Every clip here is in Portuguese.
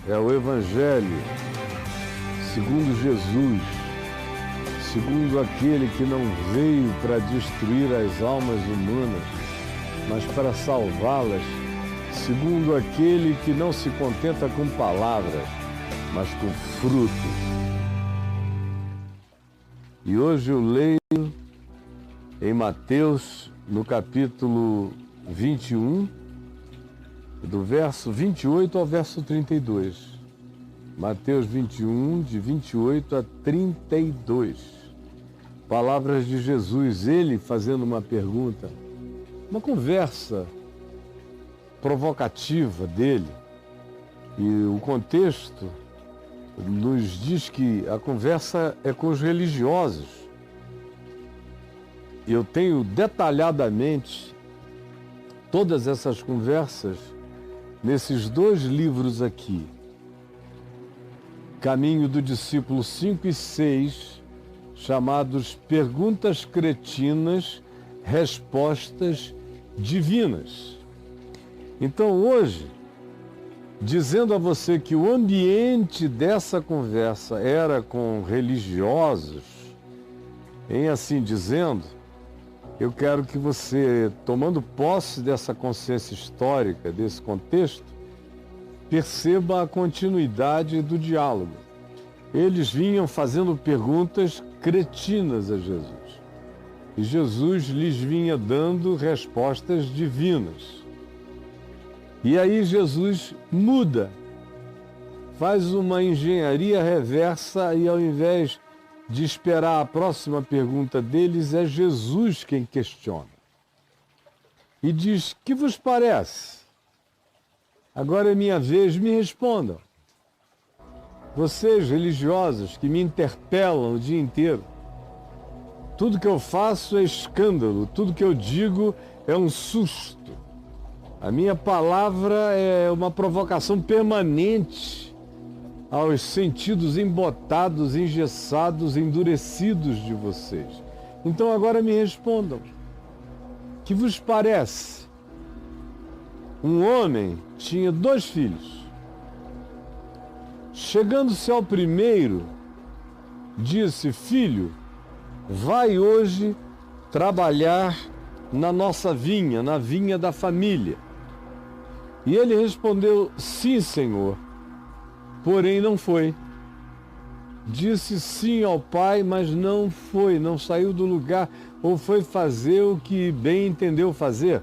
é o Evangelho segundo Jesus, segundo aquele que não veio para destruir as almas humanas, mas para salvá-las, segundo aquele que não se contenta com palavras, mas com frutos. E hoje eu leio em Mateus, no capítulo 21, do verso 28 ao verso 32. Mateus 21, de 28 a 32. Palavras de Jesus, ele fazendo uma pergunta, uma conversa provocativa dele. E o contexto nos diz que a conversa é com os religiosos. Eu tenho detalhadamente todas essas conversas nesses dois livros aqui, Caminho do Discípulo 5 e 6, chamados Perguntas Cretinas, Respostas Divinas. Então hoje, dizendo a você que o ambiente dessa conversa era com religiosos, em assim dizendo, eu quero que você, tomando posse dessa consciência histórica, desse contexto, perceba a continuidade do diálogo. Eles vinham fazendo perguntas cretinas a Jesus. E Jesus lhes vinha dando respostas divinas. E aí Jesus muda, faz uma engenharia reversa e ao invés de esperar a próxima pergunta deles, é Jesus quem questiona. E diz: que vos parece? Agora é minha vez, me respondam. Vocês religiosos que me interpelam o dia inteiro, tudo que eu faço é escândalo, tudo que eu digo é um susto. A minha palavra é uma provocação permanente aos sentidos embotados, engessados, endurecidos de vocês. Então agora me respondam. Que vos parece? Um homem tinha 2 filhos. Chegando-se ao primeiro, disse: filho, vai hoje trabalhar na nossa vinha, na vinha da família. E ele respondeu: sim, senhor. Porém não foi. Disse sim ao pai, mas não foi, não saiu do lugar, ou foi fazer o que bem entendeu fazer.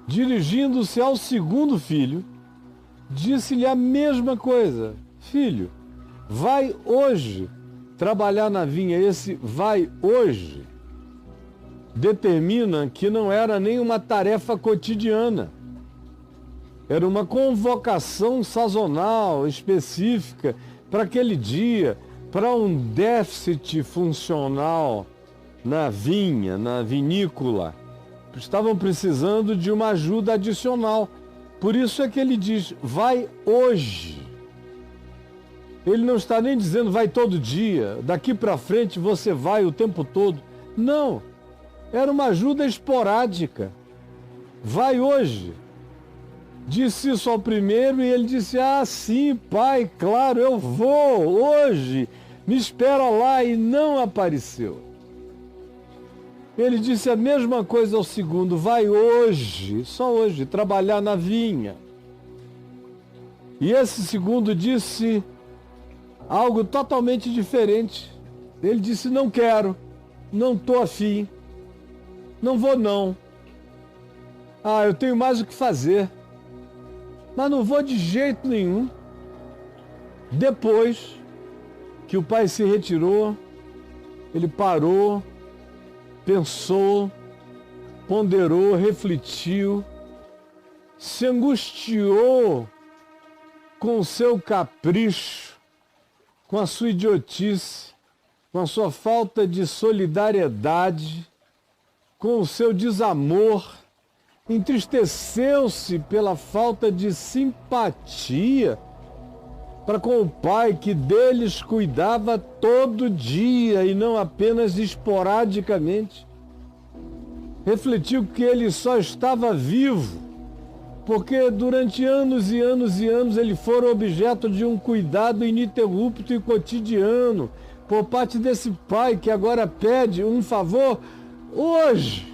Dirigindo-se ao segundo filho, disse-lhe a mesma coisa: filho, vai hoje trabalhar na vinha. Esse vai hoje determina que não era nem uma tarefa cotidiana. Era uma convocação sazonal, específica, para aquele dia, para um déficit funcional na vinha, na vinícola. Estavam precisando de uma ajuda adicional. Por isso é que ele diz: vai hoje. Ele não está nem dizendo vai todo dia, daqui para frente você vai o tempo todo. Não, era uma ajuda esporádica. Vai hoje. Disse isso ao primeiro e ele disse: ah, sim, pai, claro, eu vou hoje. Me espera lá. E não apareceu. Ele disse a mesma coisa ao segundo: vai hoje, só hoje, trabalhar na vinha. E esse segundo disse algo totalmente diferente. Ele disse: não quero, não estou afim, não vou não. Ah, eu tenho mais o que fazer, mas não vou de jeito nenhum. Depois que o pai se retirou, ele parou, pensou, ponderou, refletiu, se angustiou com o seu capricho, com a sua idiotice, com a sua falta de solidariedade, com o seu desamor, entristeceu-se pela falta de simpatia para com o pai que deles cuidava todo dia e não apenas esporadicamente. Refletiu que ele só estava vivo porque durante anos e anos e anos eles foram objeto de um cuidado ininterrupto e cotidiano por parte desse pai que agora pede um favor hoje.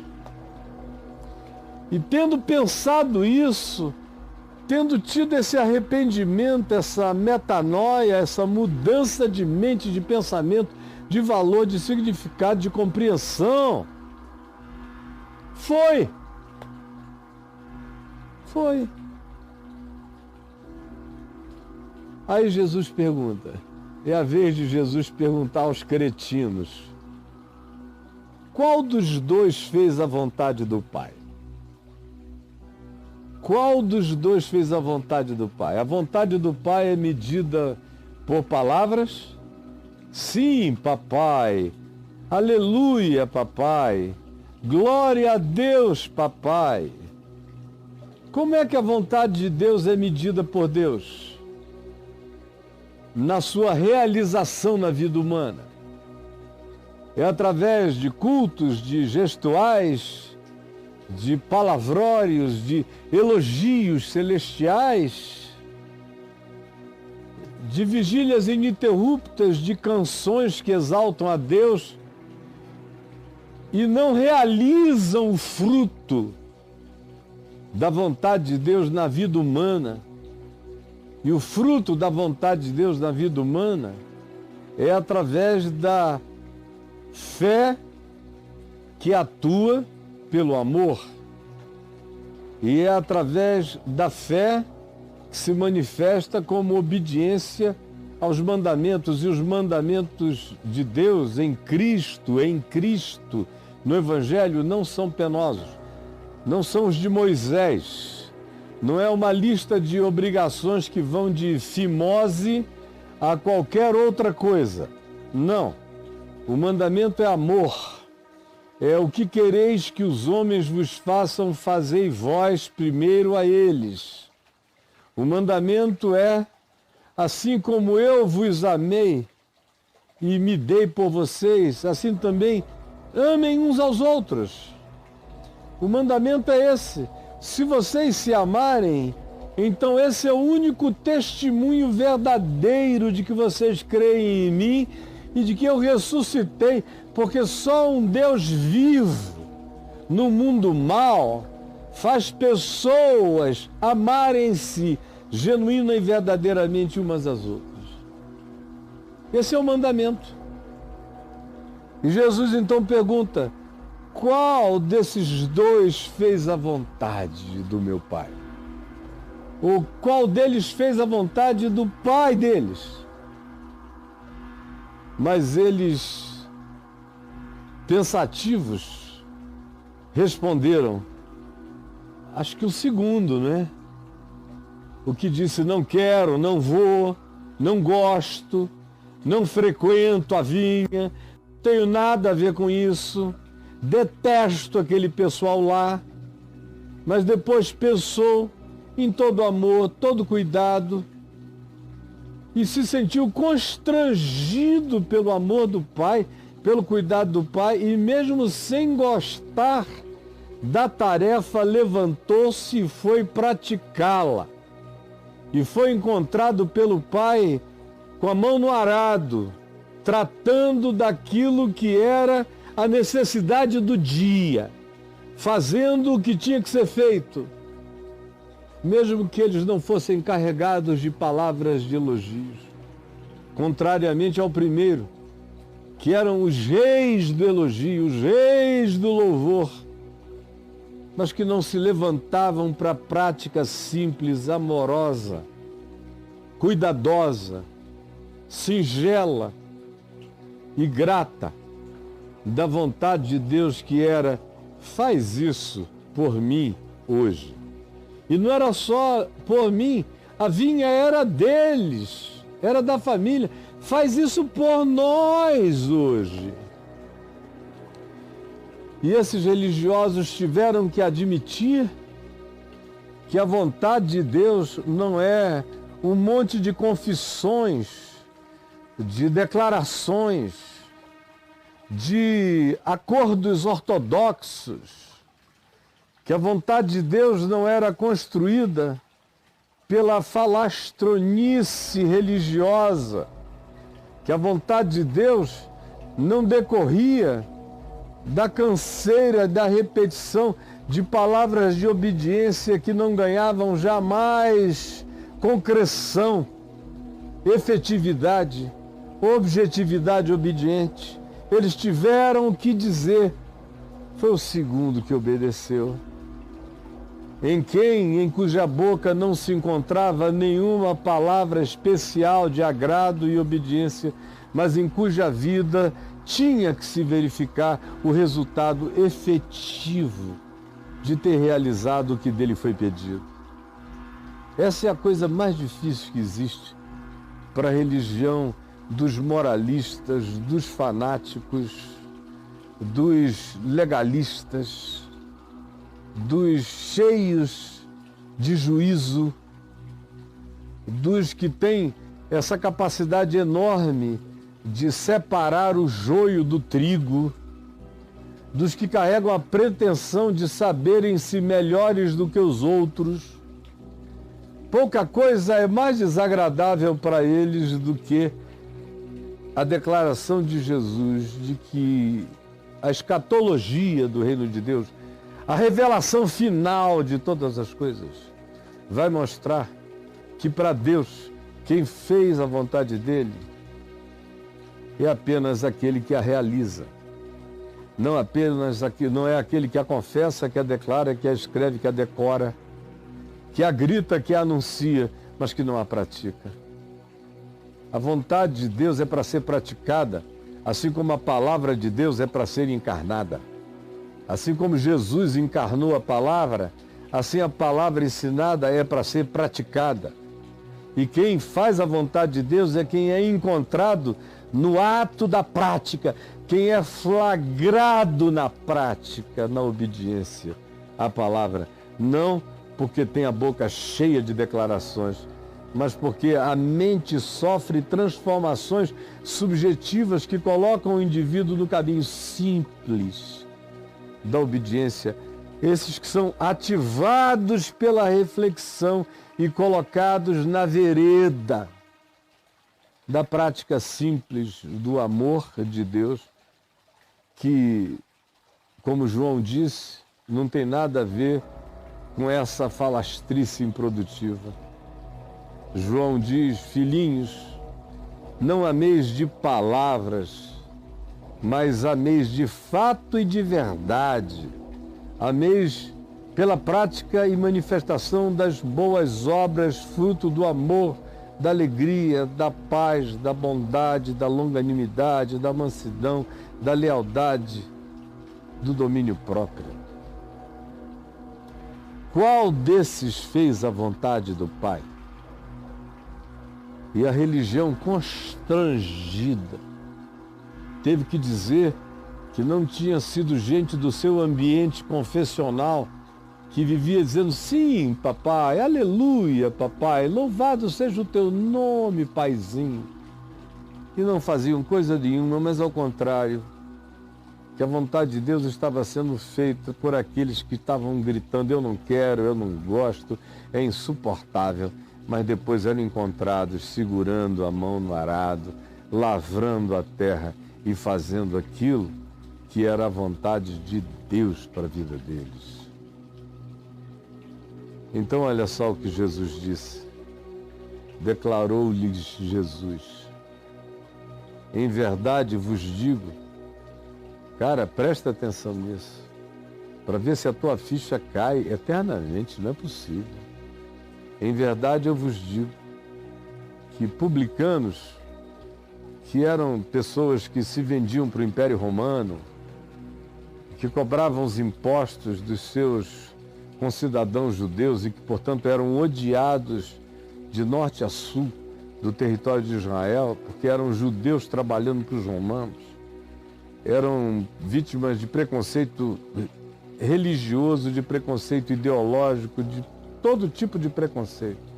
E tendo pensado isso, tendo tido esse arrependimento, essa metanoia, essa mudança de mente, de pensamento, de valor, de significado, de compreensão, foi. Aí Jesus pergunta, é a vez de Jesus perguntar aos cretinos, qual dos dois fez a vontade do Pai? Qual dos dois fez a vontade do Pai? A vontade do Pai é medida por palavras? Sim, papai. Aleluia, papai. Glória a Deus, papai. Como é que a vontade de Deus é medida por Deus? Na sua realização na vida humana. É através de cultos, de gestuais, de palavrórios, de elogios celestiais, de vigílias ininterruptas, de canções que exaltam a Deus e não realizam o fruto da vontade de Deus na vida humana. E o fruto da vontade de Deus na vida humana é através da fé que atua pelo amor. E é através da fé que se manifesta como obediência aos mandamentos. E os mandamentos de Deus em Cristo, no Evangelho, não são penosos. Não são os de Moisés. Não é uma lista de obrigações que vão de fimose a qualquer outra coisa. Não. O mandamento é amor. É o que quereis que os homens vos façam, fazei vós primeiro a eles. O mandamento é, assim como eu vos amei e me dei por vocês, assim também amem uns aos outros. O mandamento é esse. Se vocês se amarem, então esse é o único testemunho verdadeiro de que vocês creem em mim e de que eu ressuscitei, porque só um Deus vivo no mundo mal faz pessoas amarem-se genuína e verdadeiramente umas às outras. Esse é o mandamento. E Jesus então pergunta, qual desses dois fez a vontade do meu Pai? Ou qual deles fez a vontade do Pai deles? Mas eles, pensativos, responderam, acho que o segundo, né? O que disse, não quero, não vou, não gosto, não frequento a vinha, tenho nada a ver com isso, detesto aquele pessoal lá, mas depois pensou em todo amor, todo cuidado, e se sentiu constrangido pelo amor do Pai, pelo cuidado do Pai, e mesmo sem gostar da tarefa, levantou-se e foi praticá-la. E foi encontrado pelo Pai com a mão no arado, tratando daquilo que era a necessidade do dia, fazendo o que tinha que ser feito, mesmo que eles não fossem carregados de palavras de elogios, contrariamente ao primeiro, que eram os reis do elogio, os reis do louvor, mas que não se levantavam para a prática simples, amorosa, cuidadosa, singela e grata da vontade de Deus, que era, faz isso por mim hoje. E não era só por mim, a vinha era deles, era da família, faz isso por nós hoje. E esses religiosos tiveram que admitir que a vontade de Deus não é um monte de confissões, de declarações, de acordos ortodoxos que a vontade de Deus não era construída pela falastronice religiosa, que a vontade de Deus não decorria da canseira, da repetição de palavras de obediência que não ganhavam jamais concreção, efetividade, objetividade obediente. Eles tiveram que dizer, foi o segundo que obedeceu, em cuja boca não se encontrava nenhuma palavra especial de agrado e obediência, mas em cuja vida tinha que se verificar o resultado efetivo de ter realizado o que dele foi pedido. Essa é a coisa mais difícil que existe para a religião dos moralistas, dos fanáticos, dos legalistas, dos cheios de juízo, dos que têm essa capacidade enorme de separar o joio do trigo, dos que carregam a pretensão de saberem-se melhores do que os outros. Pouca coisa é mais desagradável para eles do que a declaração de Jesus de que a escatologia do reino de Deus, a revelação final de todas as coisas, vai mostrar que para Deus, quem fez a vontade dele é apenas aquele que a realiza. Não é aquele que a confessa, que a declara, que a escreve, que a decora, que a grita, que a anuncia, mas que não a pratica. A vontade de Deus é para ser praticada, assim como a palavra de Deus é para ser encarnada. Assim como Jesus encarnou a palavra, assim a palavra ensinada é para ser praticada. E quem faz a vontade de Deus é quem é encontrado no ato da prática, quem é flagrado na prática, na obediência à palavra. Não porque tem a boca cheia de declarações, mas porque a mente sofre transformações subjetivas que colocam o indivíduo no caminho simples da obediência. Esses que são ativados pela reflexão e colocados na vereda da prática simples do amor de Deus, que, como João disse, não tem nada a ver com essa falastrice improdutiva. João diz: filhinhos, não ameis de palavras, mas ameis de fato e de verdade. Ameis pela prática e manifestação das boas obras, fruto do amor, da alegria, da paz, da bondade, da longanimidade, da mansidão, da lealdade, do domínio próprio. Qual desses fez a vontade do Pai? E a religião, constrangida, teve que dizer que não tinha sido gente do seu ambiente confessional que vivia dizendo: sim, papai, aleluia, papai, louvado seja o teu nome, paizinho. E não faziam coisa nenhuma, mas ao contrário, que a vontade de Deus estava sendo feita por aqueles que estavam gritando: eu não quero, eu não gosto, é insuportável. Mas depois eram encontrados segurando a mão no arado, lavrando a terra e fazendo aquilo que era a vontade de Deus para a vida deles. Então olha só o que Jesus disse. Declarou-lhes Jesus: em verdade vos digo. Cara, presta atenção nisso, para ver se a tua ficha cai eternamente, não é possível. Em verdade eu vos digo que publicanos, que eram pessoas que se vendiam para o Império Romano, que cobravam os impostos dos seus concidadãos judeus e que, portanto, eram odiados de norte a sul do território de Israel, porque eram judeus trabalhando para os romanos, eram vítimas de preconceito religioso, de preconceito ideológico, de todo tipo de preconceito.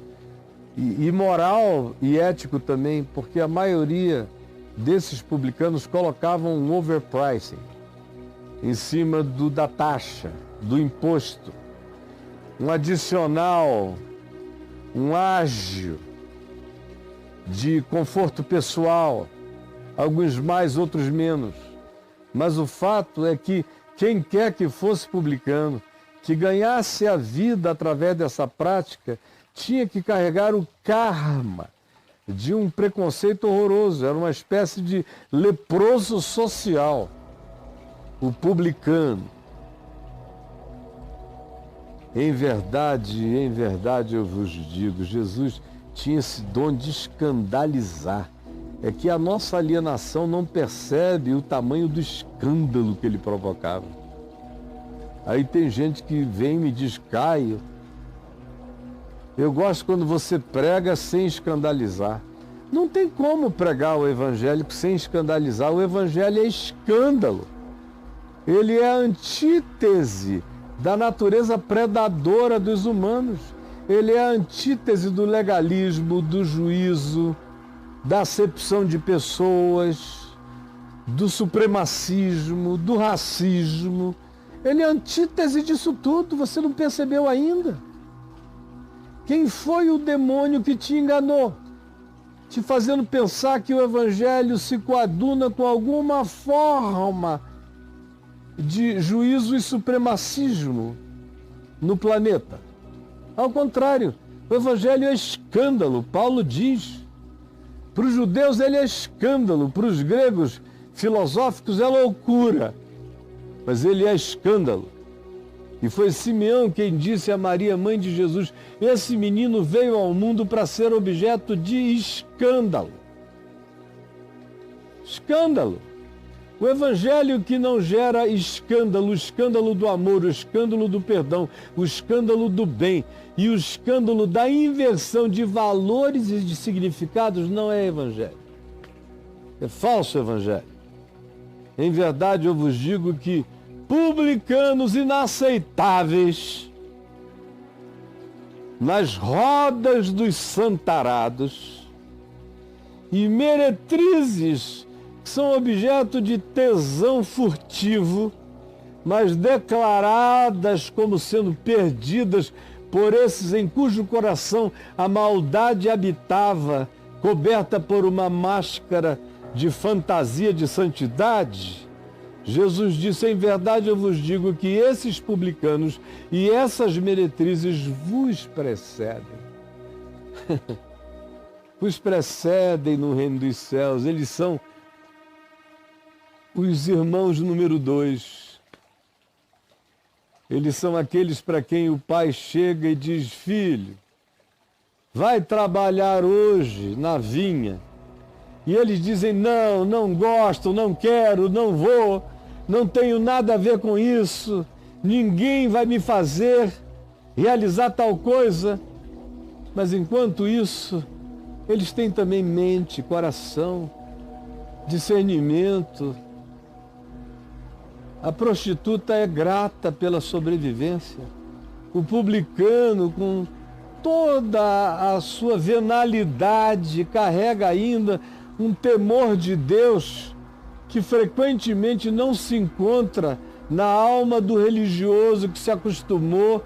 E moral e ético também, porque a maioria desses publicanos colocavam um overpricing em cima da taxa, do imposto, um adicional, um ágio de conforto pessoal, alguns mais, outros menos. Mas o fato é que quem quer que fosse publicano, que ganhasse a vida através dessa prática, tinha que carregar o karma de um preconceito horroroso. Era uma espécie de leproso social, o publicano. Em verdade eu vos digo, Jesus tinha esse dom de escandalizar. É que a nossa alienação não percebe o tamanho do escândalo que ele provocava. Aí tem gente que vem e me diz, Caio, eu gosto quando você prega sem escandalizar. Não tem como pregar o evangelho sem escandalizar. O evangelho é escândalo. Ele é a antítese da natureza predadora dos humanos. Ele é a antítese do legalismo, do juízo, da acepção de pessoas, do supremacismo, do racismo. Ele é a antítese disso tudo, você não percebeu ainda? Quem foi o demônio que te enganou? Te fazendo pensar que o evangelho se coaduna com alguma forma de juízo e supremacismo no planeta. Ao contrário, o evangelho é escândalo. Paulo diz, para os judeus ele é escândalo, para os gregos filosóficos é loucura, mas ele é escândalo. E foi Simeão quem disse a Maria, mãe de Jesus, esse menino veio ao mundo para ser objeto de escândalo. Escândalo. O evangelho que não gera escândalo, o escândalo do amor, o escândalo do perdão, o escândalo do bem e o escândalo da inversão de valores e de significados não é evangelho. É falso evangelho. Em verdade eu vos digo que publicanos inaceitáveis nas rodas dos santarados e meretrizes que são objeto de tesão furtivo, mas declaradas como sendo perdidas por esses em cujo coração a maldade habitava, coberta por uma máscara de fantasia de santidade. Jesus disse, em verdade eu vos digo que esses publicanos e essas meretrizes vos precedem. Vos precedem no reino dos céus. Eles são os irmãos número 2. Eles são aqueles para quem o pai chega e diz, filho, vai trabalhar hoje na vinha. E eles dizem, não, não gosto, não quero, não vou, não tenho nada a ver com isso, ninguém vai me fazer realizar tal coisa. Mas enquanto isso, eles têm também mente, coração, discernimento. A prostituta é grata pela sobrevivência. O publicano, com toda a sua venalidade, carrega ainda um temor de Deus que frequentemente não se encontra na alma do religioso que se acostumou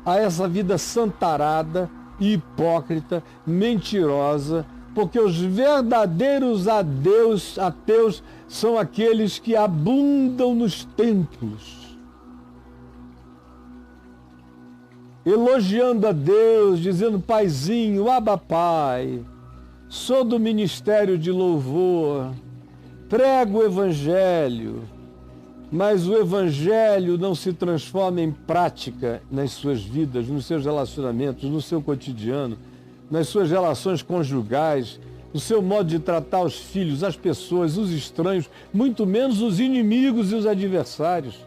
a essa vida santarada, hipócrita, mentirosa, porque os verdadeiros ateus são aqueles que abundam nos templos, elogiando a Deus, dizendo, paizinho, Abba Pai, sou do ministério de louvor, prego o evangelho, mas o evangelho não se transforma em prática nas suas vidas, nos seus relacionamentos, no seu cotidiano, nas suas relações conjugais, no seu modo de tratar os filhos, as pessoas, os estranhos, muito menos os inimigos e os adversários.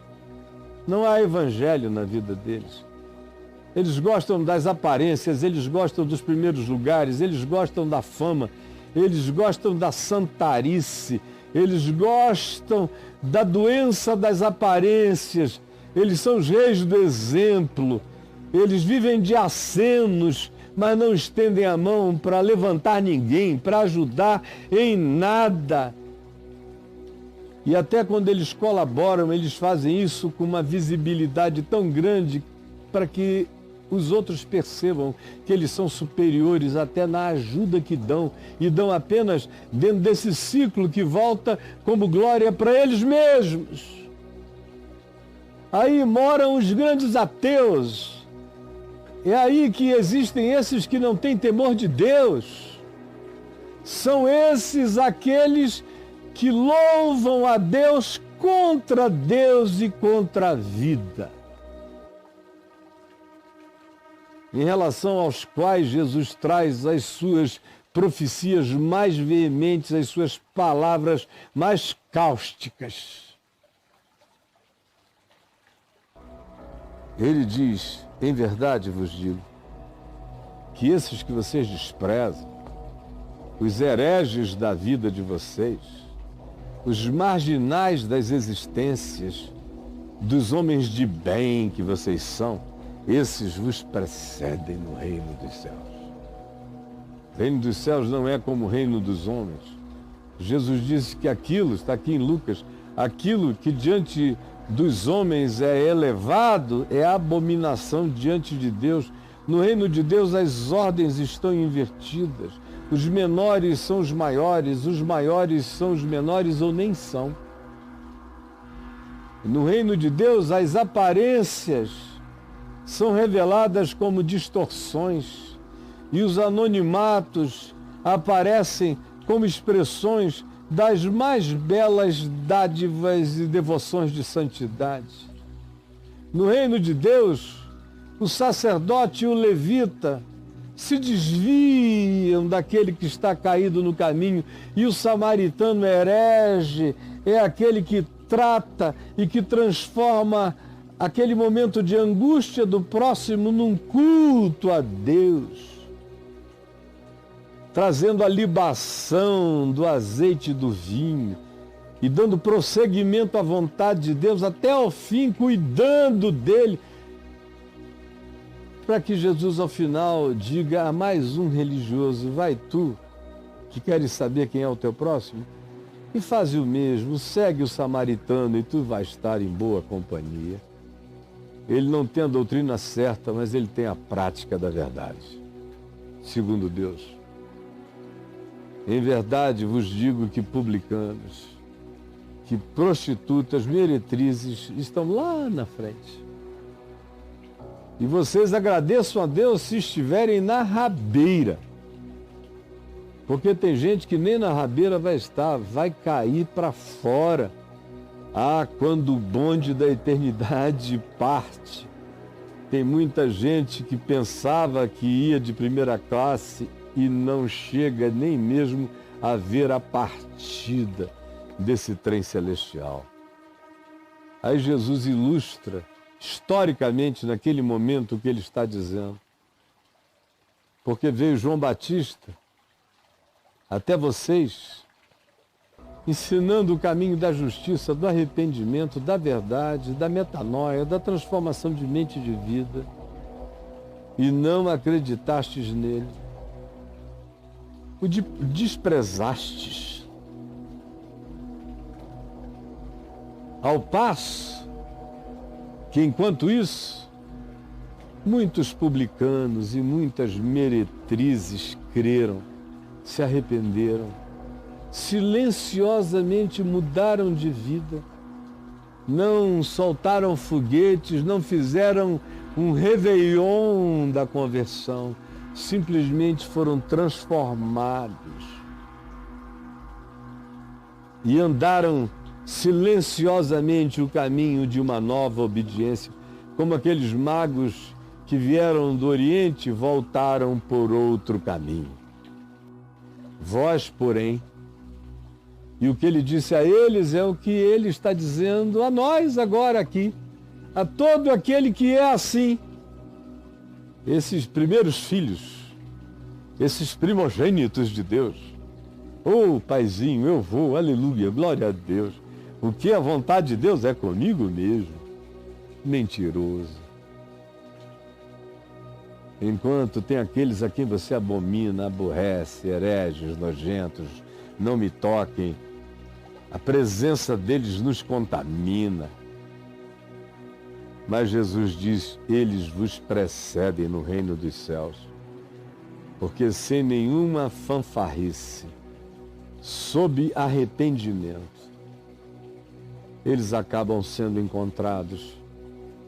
Não há evangelho na vida deles. Eles gostam das aparências, eles gostam dos primeiros lugares, eles gostam da fama, eles gostam da santarice, eles gostam da doença das aparências, eles são os reis do exemplo, eles vivem de acenos, mas não estendem a mão para levantar ninguém, para ajudar em nada. E até quando eles colaboram, eles fazem isso com uma visibilidade tão grande para que os outros percebam que eles são superiores até na ajuda que dão, e dão apenas dentro desse ciclo que volta como glória para eles mesmos. Aí moram os grandes ateus. É aí que existem esses que não têm temor de Deus. São esses aqueles que louvam a Deus contra Deus e contra a vida. Em relação aos quais Jesus traz as suas profecias mais veementes, as suas palavras mais cáusticas. Ele diz: em verdade vos digo, que esses que vocês desprezam, os hereges da vida de vocês, os marginais das existências, dos homens de bem que vocês são, esses vos precedem no reino dos céus. O reino dos céus não é como o reino dos homens. Jesus disse que aquilo, está aqui em Lucas, aquilo que diante dos homens é elevado é abominação diante de Deus. No reino de Deus as ordens estão invertidas. Os menores são os maiores são os menores ou nem são. No reino de Deus as aparências são reveladas como distorções e os anonimatos aparecem como expressões das mais belas dádivas e devoções de santidade. No reino de Deus, o sacerdote e o levita se desviam daquele que está caído no caminho, e o samaritano herege é aquele que trata e que transforma aquele momento de angústia do próximo num culto a Deus, trazendo a libação do azeite e do vinho e dando prosseguimento à vontade de Deus até ao fim, cuidando dele, para que Jesus ao final diga a mais um religioso: vai tu, que queres saber quem é o teu próximo, e faz o mesmo, segue o samaritano e tu vais estar em boa companhia. Ele não tem a doutrina certa, mas ele tem a prática da verdade, segundo Deus. Em verdade vos digo que publicanos, que prostitutas, meretrizes estão lá na frente. E vocês agradeçam a Deus se estiverem na rabeira. Porque tem gente que nem na rabeira vai estar, vai cair para fora. Ah, quando o bonde da eternidade parte. Tem muita gente que pensava que ia de primeira classe e não chega nem mesmo a ver a partida desse trem celestial. Aí Jesus ilustra historicamente naquele momento o que ele está dizendo. Porque veio João Batista até vocês, ensinando o caminho da justiça, do arrependimento, da verdade, da metanoia, da transformação de mente e de vida, e não acreditastes nele. O desprezastes. Ao passo que, enquanto isso, muitos publicanos e muitas meretrizes creram, se arrependeram, silenciosamente mudaram de vida, não soltaram foguetes, não fizeram um réveillon da conversão, simplesmente foram transformados e andaram silenciosamente o caminho de uma nova obediência, como aqueles magos que vieram do Oriente voltaram por outro caminho. Vós, porém, e o que ele disse a eles é o que ele está dizendo a nós agora aqui, a todo aquele que é assim. Esses primeiros filhos, esses primogênitos de Deus. Oh, paizinho, eu vou, aleluia, glória a Deus. O que a vontade de Deus é comigo mesmo. Mentiroso. Enquanto tem aqueles a quem você abomina, aborrece, hereges, nojentos, não me toquem, a presença deles nos contamina. Mas Jesus diz, eles vos precedem no reino dos céus. Porque sem nenhuma fanfarrice, sob arrependimento, eles acabam sendo encontrados,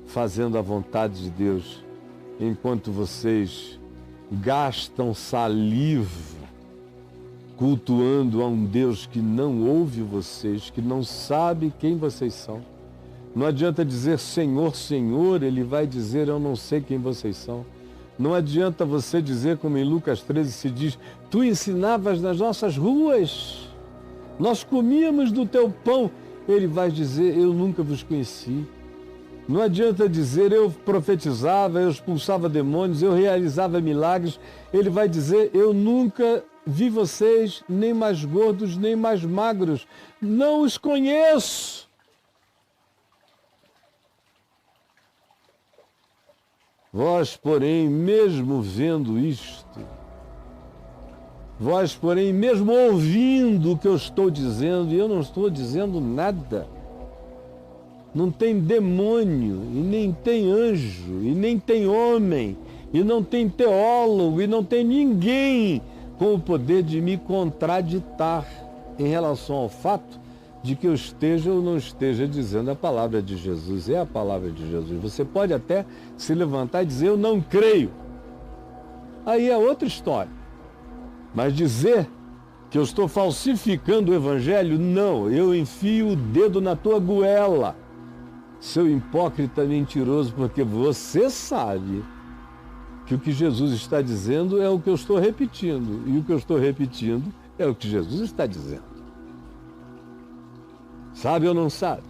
fazendo a vontade de Deus, enquanto vocês gastam saliva, cultuando a um Deus que não ouve vocês, que não sabe quem vocês são. Não adianta dizer Senhor, Senhor, ele vai dizer eu não sei quem vocês são. Não adianta você dizer como em Lucas 13 se diz, tu ensinavas nas nossas ruas, nós comíamos do teu pão. Ele vai dizer, eu nunca vos conheci. Não adianta dizer, eu profetizava, eu expulsava demônios, eu realizava milagres. Ele vai dizer, eu nunca vi vocês, nem mais gordos, nem mais magros. Não os conheço. Vós, porém, mesmo vendo isto, vós, porém, mesmo ouvindo o que eu estou dizendo, e eu não estou dizendo nada, não tem demônio, e nem tem anjo, e nem tem homem, e não tem teólogo, e não tem ninguém com o poder de me contraditar em relação ao fato de que eu esteja ou não esteja dizendo a palavra de Jesus. É a palavra de Jesus. Você pode até se levantar e dizer, eu não creio. Aí é outra história. Mas dizer que eu estou falsificando o evangelho, não. Eu enfio o dedo na tua goela, seu hipócrita mentiroso, porque você sabe que o que Jesus está dizendo é o que eu estou repetindo. E o que eu estou repetindo é o que Jesus está dizendo. Sabe ou não sabe?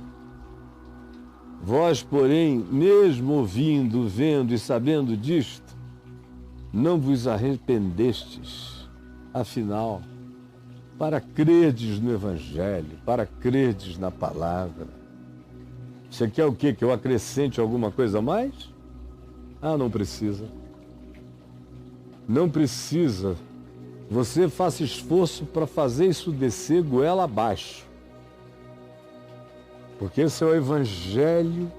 Vós, porém, mesmo ouvindo, vendo e sabendo disto, não vos arrependestes, afinal, para crerdes no Evangelho, para crerdes na palavra. Você quer o quê? Que eu acrescente alguma coisa a mais? Ah, não precisa. Não precisa. Você faça esforço para fazer isso descer goela abaixo. Porque esse é o evangelho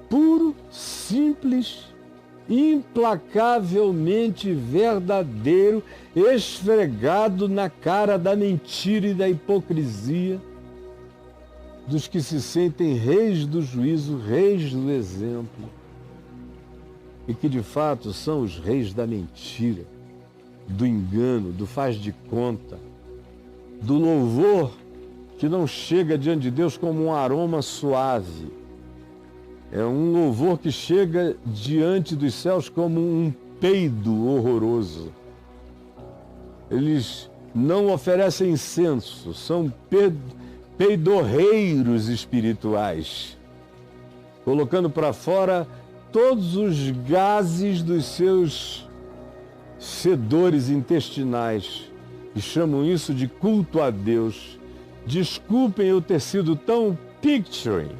puro, simples, implacavelmente verdadeiro, esfregado na cara da mentira e da hipocrisia dos que se sentem reis do juízo, reis do exemplo, e que de fato são os reis da mentira, do engano, do faz de conta, do louvor que não chega diante de Deus como um aroma suave. É um louvor que chega diante dos céus como um peido horroroso. Eles não oferecem incenso, são peidorreiros espirituais, colocando para fora todos os gases dos seus fedores intestinais e chamam isso de culto a Deus. Desculpem eu ter sido tão picturing,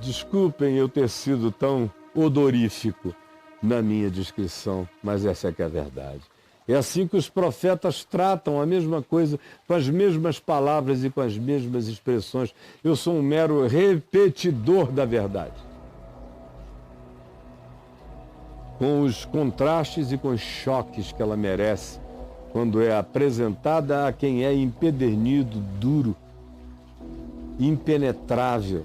desculpem eu ter sido tão odorífico na minha descrição, mas essa é que é a verdade. É assim que os profetas tratam a mesma coisa, com as mesmas palavras e com as mesmas expressões. Eu sou um mero repetidor da verdade, com os contrastes e com os choques que ela merece quando é apresentada a quem é empedernido, duro, impenetrável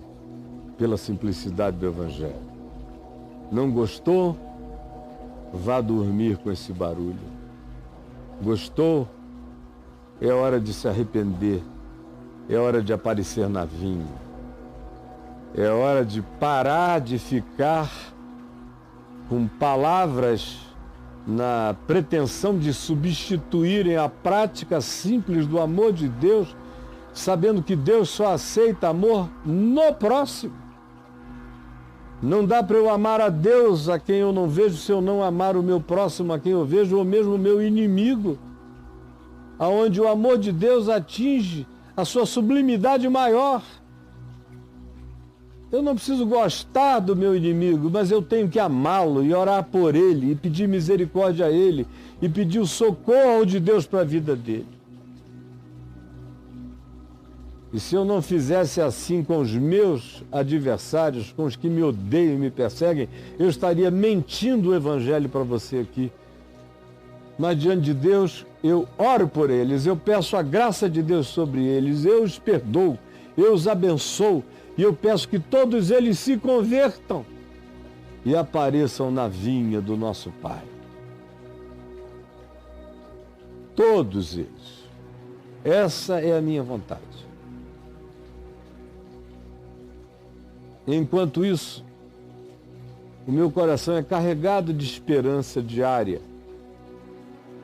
pela simplicidade do Evangelho. Não gostou? Vá dormir com esse barulho. Gostou? É hora de se arrepender. É hora de aparecer na vinha. É hora de parar de ficar com palavras na pretensão de substituírem a prática simples do amor de Deus, sabendo que Deus só aceita amor no próximo. Não dá para eu amar a Deus a quem eu não vejo se eu não amar o meu próximo a quem eu vejo, ou mesmo o meu inimigo, aonde o amor de Deus atinge a sua sublimidade maior. Eu não preciso gostar do meu inimigo, mas eu tenho que amá-lo e orar por ele, e pedir misericórdia a ele, e pedir o socorro de Deus para a vida dele. E se eu não fizesse assim com os meus adversários, com os que me odeiam e me perseguem, eu estaria mentindo o evangelho para você aqui. Mas diante de Deus, eu oro por eles, eu peço a graça de Deus sobre eles, eu os perdoo, eu os abençoo e eu peço que todos eles se convertam e apareçam na vinha do nosso Pai. Todos eles. Essa é a minha vontade. Enquanto isso, o meu coração é carregado de esperança diária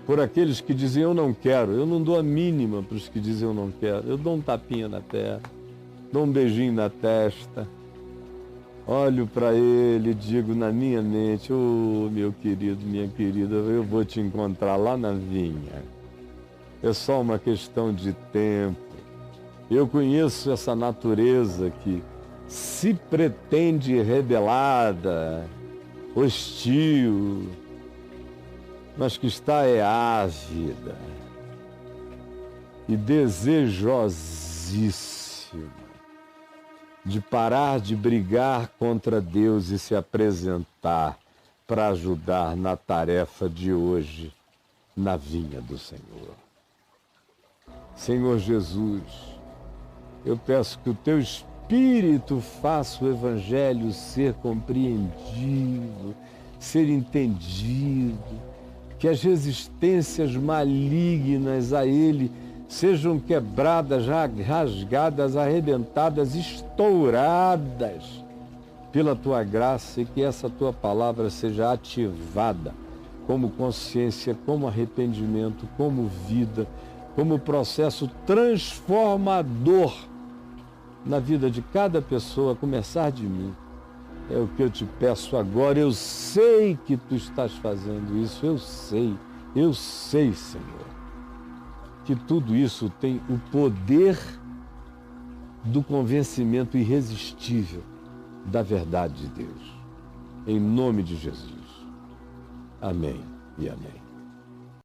por aqueles que dizem eu não quero. Eu não dou a mínima para os que dizem eu não quero. Eu dou um tapinha na perna, dou um beijinho na testa, olho para ele e digo na minha mente, ô meu querido, minha querida, eu vou te encontrar lá na vinha. É só uma questão de tempo. Eu conheço essa natureza que se pretende rebelada, hostil, mas que está ávida e desejosíssima de parar de brigar contra Deus e se apresentar para ajudar na tarefa de hoje na vinha do Senhor. Senhor Jesus, eu peço que o Teu Espírito faça o Evangelho ser compreendido, ser entendido, que as resistências malignas a ele sejam quebradas, rasgadas, arrebentadas, estouradas pela Tua graça e que essa Tua palavra seja ativada como consciência, como arrependimento, como vida, como processo transformador na vida de cada pessoa, a começar de mim. É o que eu te peço agora. Eu sei que Tu estás fazendo isso, eu sei, Senhor, que tudo isso tem o poder do convencimento irresistível da verdade de Deus. Em nome de Jesus. Amém e amém.